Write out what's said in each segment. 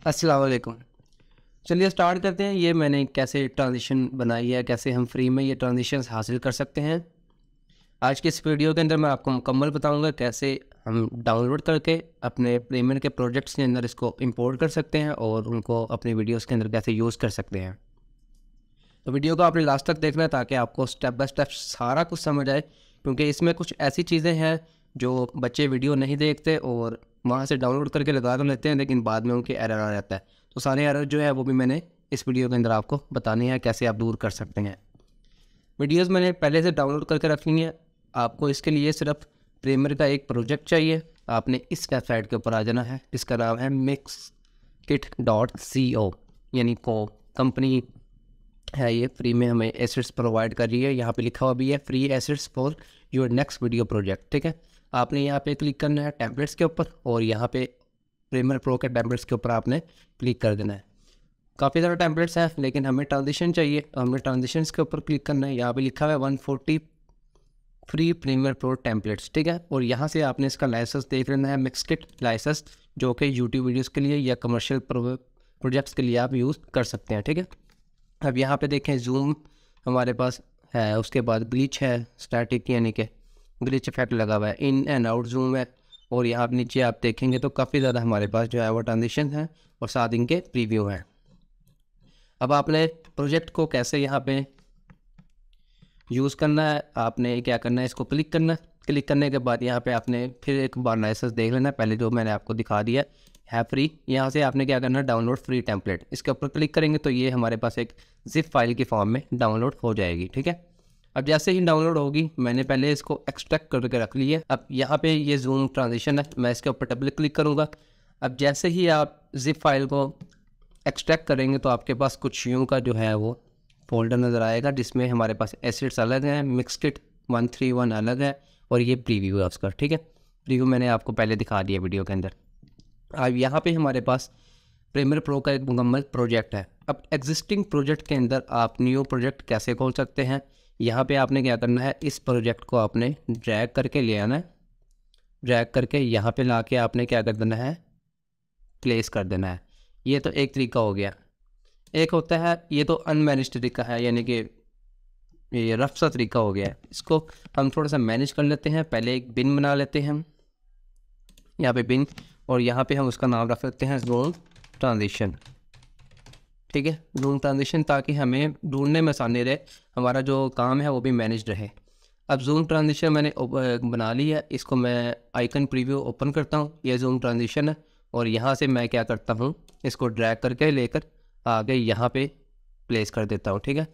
अस्सलाम वालेकुम। चलिए स्टार्ट करते हैं। ये मैंने कैसे ट्रांजिशन बनाई है, कैसे हम फ्री में ये ट्रांजिशंस हासिल कर सकते हैं। आज के इस वीडियो के अंदर मैं आपको मुकम्मल बताऊंगा कैसे हम डाउनलोड करके अपने प्रीमियर के प्रोजेक्ट्स के अंदर इसको इंपोर्ट कर सकते हैं और उनको अपनी वीडियोस के अंदर कैसे यूज़ कर सकते हैं। तो वीडियो को आपने लास्ट तक देखना है ताकि आपको स्टेप बाय स्टेप सारा कुछ समझ आए, क्योंकि इसमें कुछ ऐसी चीज़ें हैं जो बच्चे वीडियो नहीं देखते और वहाँ से डाउनलोड करके लगा तो लेते हैं, लेकिन बाद में उनके एरर आ जाता है। तो सारे एरर जो है वो भी मैंने इस वीडियो के अंदर आपको बताने हैं कैसे आप दूर कर सकते हैं। वीडियोस मैंने पहले से डाउनलोड करके रख ली हैं। आपको इसके लिए सिर्फ प्रीमियर का एक प्रोजेक्ट चाहिए। आपने इस वेबसाइट के ऊपर आ जाना है, इसका नाम है mixkit.co, यानी को कंपनी है। ये फ्री में हमें एसेट्स प्रोवाइड कर रही है। यहाँ पे लिखा हुआ भी है free assets for your next video project. ठीक है, आपने यहाँ पे क्लिक करना है टेम्पलेट्स के ऊपर और यहाँ पे प्रीमियर प्रो के टेम्पलेट्स के ऊपर आपने क्लिक कर देना है। काफ़ी सारे टेम्पलेट्स हैं लेकिन हमें ट्रांजिशन चाहिए, तो हमें ट्रांजिशंस के ऊपर क्लिक करना है। यहाँ पे लिखा हुआ है 140 फ्री प्रीमियर प्रो टेम्पलेट्स। ठीक है, और यहाँ से आपने इसका लाइसेंस देख लेना है, मिक्सकिट लाइसेंस, जो कि यूट्यूब वीडियोज़ के लिए या कमर्शियल प्रोजेक्ट्स के लिए आप यूज़ कर सकते हैं। ठीक है, अब यहाँ पे देखें जूम हमारे पास है, उसके बाद ग्लिच है, स्टैटिक यानी कि ग्लिच इफेक्ट लगा हुआ है, इन एंड आउट जूम है, और यहाँ नीचे आप देखेंगे तो काफ़ी ज़्यादा हमारे पास जो है वो ट्रांजिशन है और साथ इनके प्रीव्यू हैं। अब आपने प्रोजेक्ट को कैसे यहाँ पे यूज़ करना है, आपने क्या करना है, इसको क्लिक करना है। क्लिक करने के बाद यहाँ पे आपने फिर एक बार लाइसेंस देख लेना है, पहले जो मैंने आपको दिखा दिया है फ्री। यहाँ से आपने क्या करना है, डाउनलोड फ्री टेम्पलेट, इसके ऊपर क्लिक करेंगे तो ये हमारे पास एक जिप फाइल की फॉर्म में डाउनलोड हो जाएगी। ठीक है, अब जैसे ही डाउनलोड होगी, मैंने पहले इसको एक्सट्रैक्ट करके रख लिया है। अब यहाँ पे ये जूम ट्रांजिशन है, मैं इसके ऊपर डबल क्लिक करूँगा। अब जैसे ही आप जिप फाइल को एक्सट्रैक्ट करेंगे तो आपके पास कुछ यूँ का जो है वो फोल्डर नज़र आएगा, जिसमें हमारे पास एसेट्स अलग हैं, मिक्सकिट 131 अलग है और ये प्रीव्यू है उसका। ठीक है, प्रीव्यू मैंने आपको पहले दिखा दिया वीडियो के अंदर। अब यहाँ पे हमारे पास प्रीमियर प्रो का एक मुकम्मल प्रोजेक्ट है। अब एग्जिस्टिंग प्रोजेक्ट के अंदर आप न्यू प्रोजेक्ट कैसे खोल सकते हैं, यहाँ पे आपने क्या करना है, इस प्रोजेक्ट को आपने ड्रैग करके ले आना है। ड्रैग करके यहाँ पे ला के आपने क्या कर देना है, प्लेस कर देना है। ये तो एक तरीका हो गया। एक होता है, ये तो अनमैनेज तरीका है, यानी कि ये रफ सा तरीका हो गया है। इसको हम थोड़ा सा मैनेज कर लेते हैं। पहले एक बिन बना लेते हैं हम, यहाँ पे बिन, और यहाँ पे हम उसका नाम रख सकते हैं जूम ट्रांजिशन। ठीक है, जूम ट्रांजिशन, ताकि हमें ढूंढने में आसानी रहे, हमारा जो काम है वो भी मैनेज रहे। अब जूम ट्रांजिशन मैंने बना लिया है, इसको मैं आइकन प्रीव्यू ओपन करता हूँ। ये जूम ट्रांजिशन है और यहाँ से मैं क्या करता हूँ, इसको ड्रैग करके लेकर आगे यहाँ पे प्लेस कर देता हूँ। ठीक है,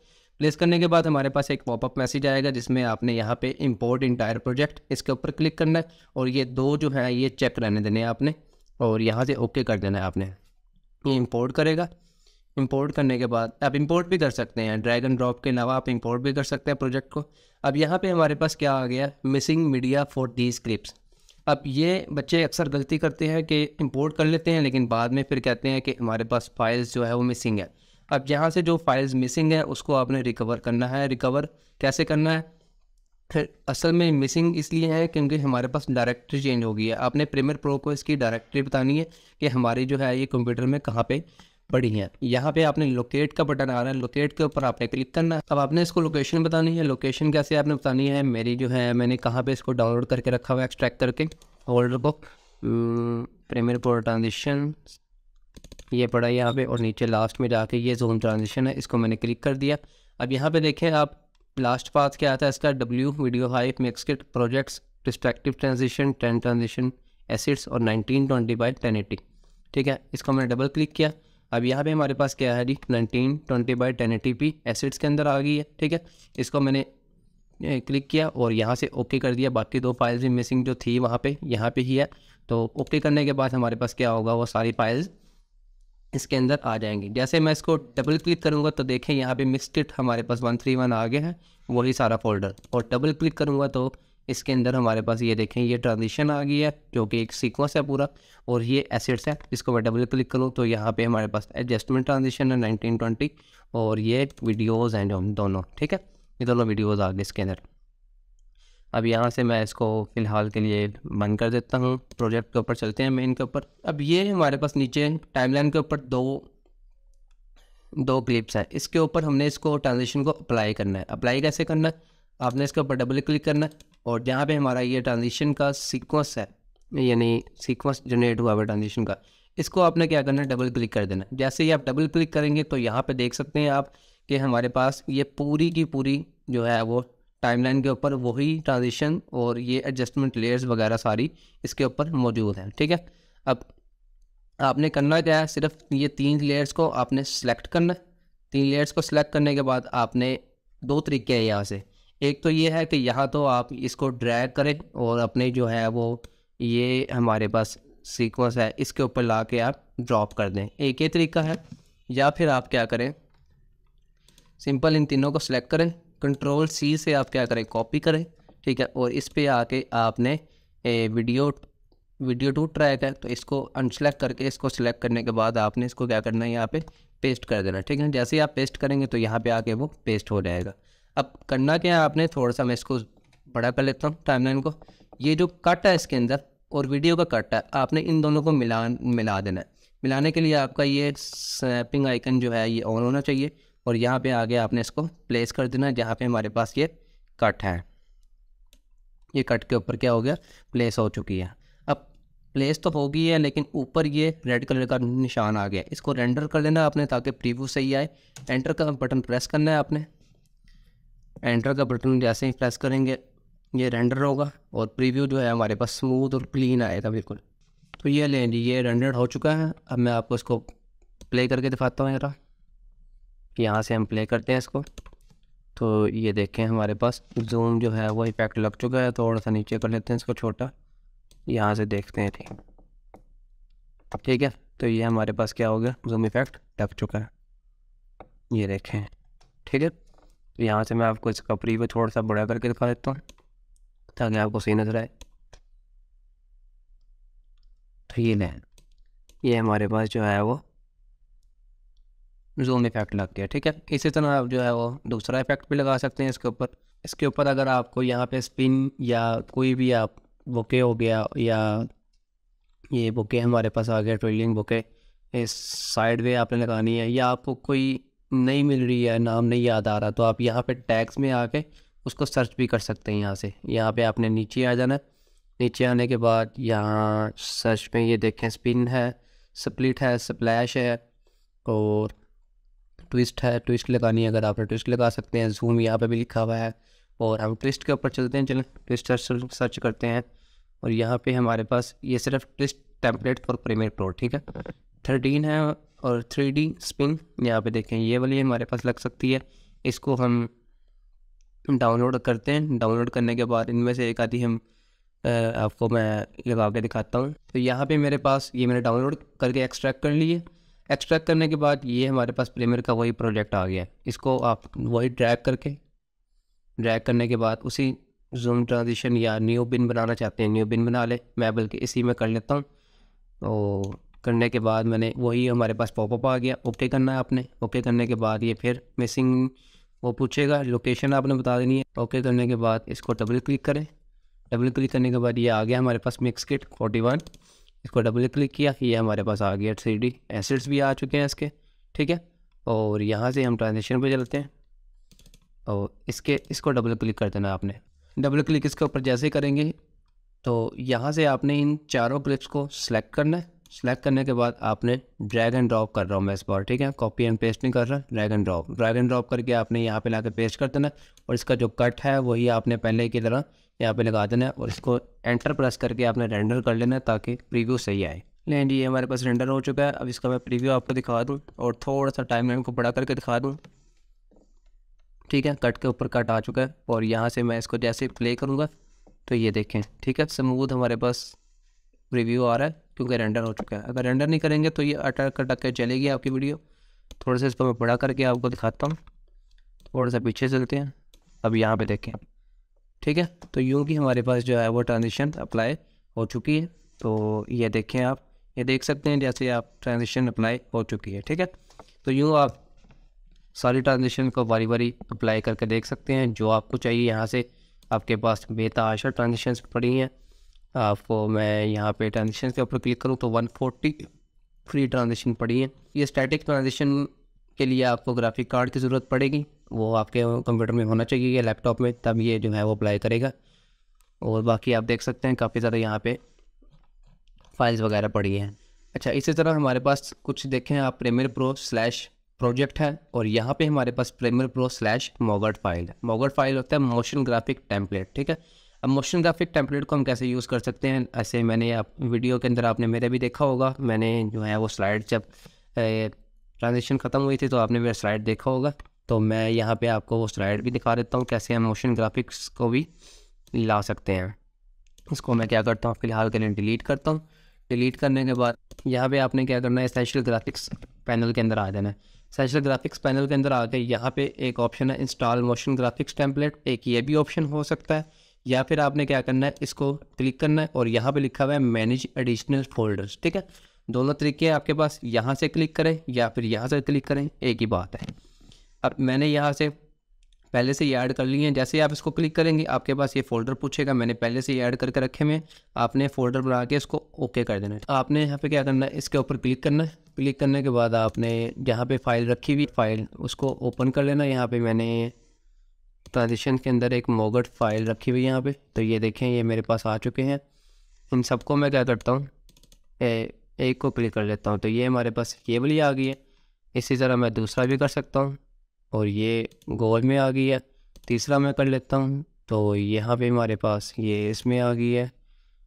प्लेस करने के बाद हमारे पास एक पॉपअप मैसेज आएगा जिसमें आपने यहाँ पे इंपोर्ट इंटायर प्रोजेक्ट, इसके ऊपर क्लिक करना है और ये दो जो है ये चेक रहने देने हैं आपने, और यहाँ से ओके कर देना है आपने। ये इंपोर्ट करेगा। इंपोर्ट करने के बाद आप इंपोर्ट भी कर सकते हैं, ड्रैग एंड ड्रॉप के अलावा आप इंपोर्ट भी कर सकते हैं प्रोजेक्ट को। अब यहाँ पे हमारे पास क्या आ गया, missing media for these clips. अब ये बच्चे अक्सर गलती करते हैं कि इंपोर्ट कर लेते हैं लेकिन बाद में फिर कहते हैं कि हमारे पास फाइल्स जो है वो मिसिंग है। अब यहाँ से जो फाइल्स मिसिंग है उसको आपने रिकवर करना है। रिकवर कैसे करना है, फिर असल में मिसिंग इसलिए है क्योंकि हमारे पास डायरेक्टरी चेंज हो गई है। आपने प्रीमियर प्रो को इसकी डायरेक्टरी बतानी है कि हमारी जो है ये कंप्यूटर में कहाँ पे पड़ी है। यहाँ पे आपने लोकेट का बटन आ रहा है, लोकेट के ऊपर आपने क्लिक करना है। अब आपने इसको लोकेशन बतानी है। लोकेशन कैसे आपने बतानी है, मेरी जो है मैंने कहाँ पे इसको डाउनलोड करके रखा हुआ है, एक्सट्रैक्ट करके फोल्डर को, प्रीमियर प्रो ट्रांजिशन ये पड़ा है यहाँ पे, और नीचे लास्ट में जाके ये जूम ट्रांजिशन है, इसको मैंने क्लिक कर दिया। अब यहाँ पे देखें आप, लास्ट पाथ क्या आता है इसका, W video hype Mixkit projects distractive transition 10 transition acids और 1920x1080। ठीक है, इसको मैंने डबल क्लिक किया। अब यहाँ पे हमारे पास क्या है जी, 1920x1080p एसिड्स के अंदर आ गई है। ठीक है, इसको मैंने क्लिक किया और यहाँ से ओके कर दिया। बाकी दो फाइल्स भी मिसिंग जो थी वहाँ पे यहाँ पे ही है, तो ओके करने के बाद हमारे पास क्या होगा, वो सारी फाइल्स इसके अंदर आ जाएंगी। जैसे मैं इसको डबल क्लिक करूँगा तो देखें यहाँ पे मिक्सकिट हमारे पास 131 आ गया है, वही सारा फोल्डर, और डबल क्लिक करूँगा तो इसके अंदर हमारे पास ये देखें ये ट्रांजिशन आ गई है जो कि एक सीक्वेंस है पूरा, और ये एसिड्स है। इसको मैं डबल क्लिक करूँ तो यहाँ पे हमारे पास एडजस्टमेंट ट्रांजिशन है 1920, और ये वीडियोज़ हैं दोनों। ठीक है, ये दोनों वीडियोज़ आ गए इसके अंदर। अब यहाँ से मैं इसको फ़िलहाल के लिए बंद कर देता हूँ। प्रोजेक्ट के ऊपर चलते हैं, मेन के ऊपर। अब ये हमारे पास नीचे टाइमलाइन के ऊपर दो क्लिप्स हैं। इसके ऊपर हमने इसको ट्रांजिशन को अप्लाई करना है। अप्लाई कैसे करना है, आपने इसके ऊपर डबल क्लिक करना है और जहाँ पे हमारा ये ट्रांजिशन का सीक्वेंस है, यानी सीक्वेंस जनरेट हुआ है ट्रांजिशन का, इसको आपने क्या करना है, डबल क्लिक कर देना है। जैसे ही आप डबल क्लिक करेंगे तो यहाँ पे देख सकते हैं आप कि हमारे पास ये पूरी की पूरी जो है वो टाइमलाइन के ऊपर वही ट्रांजिशन और ये एडजस्टमेंट लेयर्स वगैरह सारी इसके ऊपर मौजूद हैं। ठीक है, अब आपने करना क्या है, सिर्फ ये 3 लेयर्स को आपने सेलेक्ट करना है। 3 लेयर्स को सिलेक्ट करने के बाद आपने 2 तरीके हैं यहाँ से। एक तो ये है कि यहाँ तो आप इसको ड्रैग करें और अपने जो है वो ये हमारे पास सीक्वेंस है इसके ऊपर ला के आप ड्रॉप कर दें, एक ये तरीका है। या फिर आप क्या करें, सिंपल इन तीनों को सिलेक्ट करें, कंट्रोल C से आप क्या करें, कॉपी करें। ठीक है, और इस पे आके आपने वीडियो टू ट्रैक है तो इसको अनसेलेक्ट करके इसको सिलेक्ट करने के बाद आपने इसको क्या करना है, यहाँ पे पेस्ट कर देना। ठीक है, जैसे ही आप पेस्ट करेंगे तो यहाँ पे आके वो पेस्ट हो जाएगा। अब करना क्या है आपने, थोड़ा सा मैं इसको बड़ा कर लेता हूँ टाइमलाइन को। ये जो कट है इसके अंदर और वीडियो का कट है, आपने इन दोनों को मिला देना है। मिलाने के लिए आपका ये स्नैपिंग आइकन जो है ये ऑन होना चाहिए और यहाँ पे आगे आपने इसको प्लेस कर देना है जहाँ पे हमारे पास ये कट है। ये कट के ऊपर क्या हो गया, प्लेस हो चुकी है। अब प्लेस तो हो गई है लेकिन ऊपर ये रेड कलर का निशान आ गया, इसको रेंडर कर लेना आपने ताकि प्रीव्यू सही आए। एंटर का बटन प्रेस करना है आपने। एंटर का बटन जैसे ही प्रेस करेंगे ये रेंडर होगा और प्रीव्यू जो है हमारे पास स्मूथ और क्लीन आएगा बिल्कुल। तो ये लें जी, ये रेंडर हो चुका है। अब मैं आपको इसको प्ले करके दिखाता हूँ जरा। यहाँ से हम प्ले करते हैं इसको तो ये देखें हमारे पास जूम जो है वो इफेक्ट लग चुका है। थोड़ा सा नीचे कर लेते हैं इसको छोटा, यहाँ से देखते हैं। ठीक है, तो ये हमारे पास क्या हो गया, जूम इफेक्ट लग चुका है, ये देखें। ठीक है, तो यहाँ से मैं आपको इसका प्रीव्यू थोड़ा सा बड़ा करके दिखा देता हूँ ताकि आपको सही नजर आए। तो ये लें, ये हमारे पास जो है वो जूम इफेक्ट लग गया। ठीक है, इसी तरह आप जो है वो दूसरा इफेक्ट भी लगा सकते हैं इसके ऊपर। इसके ऊपर अगर आपको यहाँ पे स्पिन या कोई भी आप बुके हो गया, या ये बुके हमारे पास आ गया ट्रेलिंग बुके, इस साइड वे आपने लगानी है, या आपको कोई नहीं मिल रही है, नाम नहीं याद आ रहा, तो आप यहाँ पे टैग्स में आके उसको सर्च भी कर सकते हैं। यहाँ से यहाँ पे आपने नीचे आ जाना है। नीचे आने के बाद यहाँ सर्च में ये देखें स्पिन है, स्प्लिट है, स्प्लैश है और ट्विस्ट है। ट्विस्ट लगानी है अगर आपने ट्विस्ट लगा सकते हैं। जूम यहाँ पे भी लिखा हुआ है और हम ट्विस्ट के ऊपर चलते हैं। चलें ट्विस्ट सर्च करते हैं और यहाँ पे हमारे पास ये सिर्फ twist template for Premiere Pro. ठीक है, 13 है और 3D स्पिन यहाँ पे देखें ये वाली हमारे पास लग सकती है। इसको हम डाउनलोड करते हैं। डाउनलोड करने के बाद इनमें से एक आधी हम आपको मैं लगा के दिखाता हूँ। तो यहाँ पे मेरे पास ये मैंने डाउनलोड करके एक्सट्रैक्ट कर लिए। एक्सट्रैक्ट करने के बाद ये हमारे पास प्रीमियर का वही प्रोजेक्ट आ गया। इसको आप वही ड्रैग करने के बाद उसी जूम ट्रांजिशन या न्यू बिन बनाना चाहते हैं, न्यू बिन बना ले। मैं बल्कि इसी में कर लेता हूँ। तो करने के बाद मैंने वही हमारे पास पॉपअप आ गया। ओके करना है आपने। ओके करने के बाद ये फिर मिसिंग वो पूछेगा, लोकेशन आपने बता देनी है। ओके करने के बाद इसको डबल क्लिक करें। डबल क्लिक करने के बाद ये आ गया हमारे पास मिक्स किट 41। इसको डबल क्लिक किया, ये हमारे पास आ गया 3D एसेट्स भी आ चुके हैं इसके। ठीक है, और यहाँ से हम ट्रांजिशन पे चलते हैं और इसको डबल क्लिक कर देना आपने। डबल क्लिक इसके ऊपर जैसे करेंगे तो यहाँ से आपने इन चारों क्लिप्स को सिलेक्ट करना है। सिलेक्ट करने के बाद आपने ड्रैग एंड ड्रॉप कर रहा हूँ मैं इस बार। ठीक है, कॉपी एंड पेस्ट नहीं कर रहा, ड्रैग एंड ड्रॉप करके आपने यहाँ पे लाके पेस्ट कर देना और इसका जो कट है वही आपने पहले की तरह यहाँ पे लगा देना है और इसको एंटर प्रेस करके आपने रेंडर कर लेना है ताकि प्रीव्यू सही आए। लेकिन जी ये हमारे पास रेंडर हो चुका है। अब इसका मैं प्रीव्यू आपको दिखा दूँ और थोड़ा सा टाइमलाइन को बड़ा करके दिखा दूँ। ठीक है, कट के ऊपर कट आ चुका है और यहाँ से मैं इसको जैसे प्ले करूँगा तो ये देखें। ठीक है, स्मूथ हमारे पास प्रीव्यू आ रहा है क्योंकि रेंडर हो चुका है। अगर रेंडर नहीं करेंगे तो ये अटक के चलेगी आपकी वीडियो। थोड़ा सा इसको मैं बड़ा करके आपको दिखाता हूँ। थोड़ा सा पीछे चलते हैं। अब यहाँ पे देखें। ठीक है, तो यूँ कि हमारे पास जो है वो ट्रांजिशन अप्लाई हो चुकी है। तो ये देखें, आप ये देख सकते हैं जैसे आप ट्रांजिशन अप्लाई हो चुकी है। ठीक है, तो यूँ आप सारी ट्रांजिशन को बारी बारी अप्लाई करके देख सकते हैं जो आपको चाहिए। यहाँ से आपके पास बेतहाशा ट्रांजिशंस पड़ी हैं। आपको मैं यहाँ पे ट्रांजिशन के ऊपर क्लिक करूँ तो 140 फ्री ट्रांजिशन पड़ी है। ये स्टैटिक ट्रांजिशन के लिए आपको ग्राफिक कार्ड की ज़रूरत पड़ेगी, वो आपके कंप्यूटर में होना चाहिए या लैपटॉप में, तब ये जो है वो अप्लाई करेगा। और बाकी आप देख सकते हैं काफ़ी ज़्यादा यहाँ पे फाइल्स वगैरह पड़ी हैं। अच्छा, इसी तरह हमारे पास कुछ देखें आप प्रीमियर प्रो स्लैश प्रोजेक्ट है और यहाँ पे हमारे पास प्रीमियर प्रो स्लैश मोगट फाइल है। मोगट फाइल होता है मोशन ग्राफिक टेम्पलेट, ठीक है। अब मोशन ग्राफिक टेम्पलेट को हम कैसे यूज़ कर सकते हैं, ऐसे मैंने आप वीडियो के अंदर आपने मेरे भी देखा होगा, मैंने जो है वो स्लाइड जब ट्रांजिशन ख़त्म हुई थी तो आपने मेरा स्लाइड देखा होगा। तो मैं यहाँ पे आपको वो स्लाइड भी दिखा देता हूँ कैसे हम मोशन ग्राफिक्स को भी ला सकते हैं। इसको मैं क्या करता हूँ फ़िलहाल के लिए डिलीट करता हूँ। डिलीट करने के बाद यहाँ पे आपने क्या करना है, एसेंशियल ग्राफिक्स पैनल के अंदर आ जाना है। एसेंशियल ग्राफिक्स पैनल के अंदर आके यहाँ पे एक ऑप्शन है इंस्टॉल मोशन ग्राफिक्स टेम्पलेट, एक ये भी ऑप्शन हो सकता है, या फिर आपने क्या करना है इसको क्लिक करना है और यहाँ पे लिखा हुआ है मैनेज एडिशनल फोल्डर्स, ठीक है। दोनों तरीके हैं आपके पास, यहाँ से क्लिक करें या फिर यहाँ से क्लिक करें, एक ही बात है। अब मैंने यहाँ से पहले से ही ऐड कर लिए हैं। जैसे आप इसको क्लिक करेंगे आपके पास ये फ़ोल्डर पूछेगा, मैंने पहले से ही ऐड करके रखे हुए हैं। आपने फ़ोल्डर बना के इसको ओके कर देना है। आपने यहाँ पे क्या करना है, इसके ऊपर क्लिक करना है। क्लिक करने के बाद आपने जहाँ पे फाइल रखी हुई फाइल उसको ओपन कर लेना। यहाँ पे मैंने ट्रांजिशन के अंदर एक मोगट फाइल रखी हुई है यहाँ पे, तो ये देखें ये मेरे पास आ चुके हैं। इन सबको मैं क्या करता हूँ, एक को क्लिक कर लेता हूँ, तो ये हमारे पास ये वाली आ गई है। इसी तरह मैं दूसरा भी कर सकता हूँ और ये गोल में आ गई है। तीसरा मैं कर लेता हूँ तो यहाँ पे हमारे पास ये इसमें आ गई है।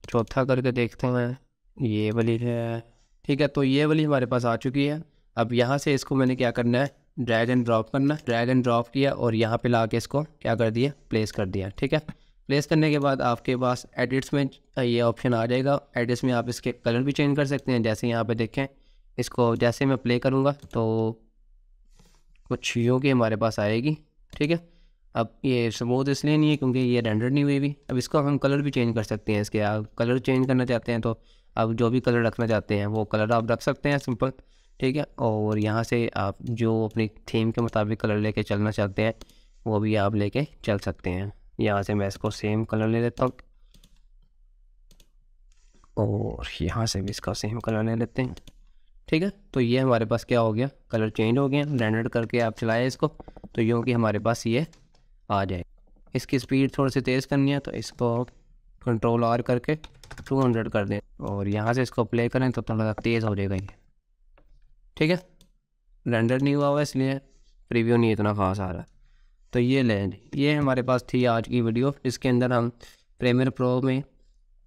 चौथा करके देखते हैं, ये वाली है, ठीक है। तो ये वाली हमारे पास आ चुकी है। अब यहाँ से इसको मैंने क्या करना है, ड्रैग एंड ड्रॉप करना है। ड्रैग एंड ड्रॉप किया और यहाँ पे ला के इसको क्या कर दिया, प्लेस कर दिया, ठीक है। प्लेस करने के बाद आपके पास एडिट्स में ये ऑप्शन आ जाएगा। एडिट्स में आप इसके कलर भी चेंज कर सकते हैं। जैसे यहाँ पे देखें, इसको जैसे मैं प्ले करूँगा तो कुछ यूँ की हमारे पास आएगी, ठीक है। अब ये स्मूथ इसलिए नहीं है क्योंकि ये रेंडर नहीं हुई भी। अब इसको हम कलर भी चेंज कर सकते हैं। इसके आप कलर चेंज करना चाहते हैं तो आप जो भी कलर रखना चाहते हैं वो कलर आप रख सकते हैं, सिंपल, ठीक है। और यहाँ से आप जो अपनी थीम के मुताबिक कलर लेके चलना चाहते हैं वो भी आप लेके चल सकते हैं। यहाँ से मैं इसको सेम कलर ले लेता हूँ और यहाँ से भी इसका सेम कलर ले लेते हैं, ठीक है। तो ये हमारे पास क्या हो गया, कलर चेंज हो गया। रेंडर करके आप चलाएं इसको तो यूँ कि हमारे पास ये आ जाए। इसकी स्पीड थोड़ी सी तेज़ करनी है तो इसको कंट्रोल आर करके 200 कर दें और यहाँ से इसको प्ले करें तो थोड़ा तेज़ हो जाएगा ये, ठीक है। रेंडर नहीं हुआ इसलिए प्रीव्यू नहीं इतना खास आ रहा। तो ये लें, ये हमारे पास थी आज की वीडियो। इसके अंदर हम प्रीमियर प्रो में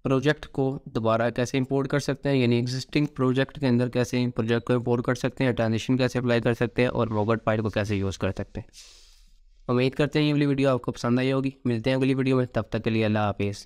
प्रोजेक्ट को दोबारा कैसे इंपोर्ट कर सकते हैं, यानी एग्जिस्टिंग प्रोजेक्ट के अंदर कैसे प्रोजेक्ट को इंपोर्ट कर सकते हैं, ट्रांजिशन कैसे अप्लाई कर सकते हैं और मोगट फाइल को कैसे यूज़ कर सकते हैं। उम्मीद करते हैं ये वाली वीडियो आपको पसंद आई होगी। मिलते हैं अगली वीडियो में, तब तक के लिए अल्लाह हाफिज़।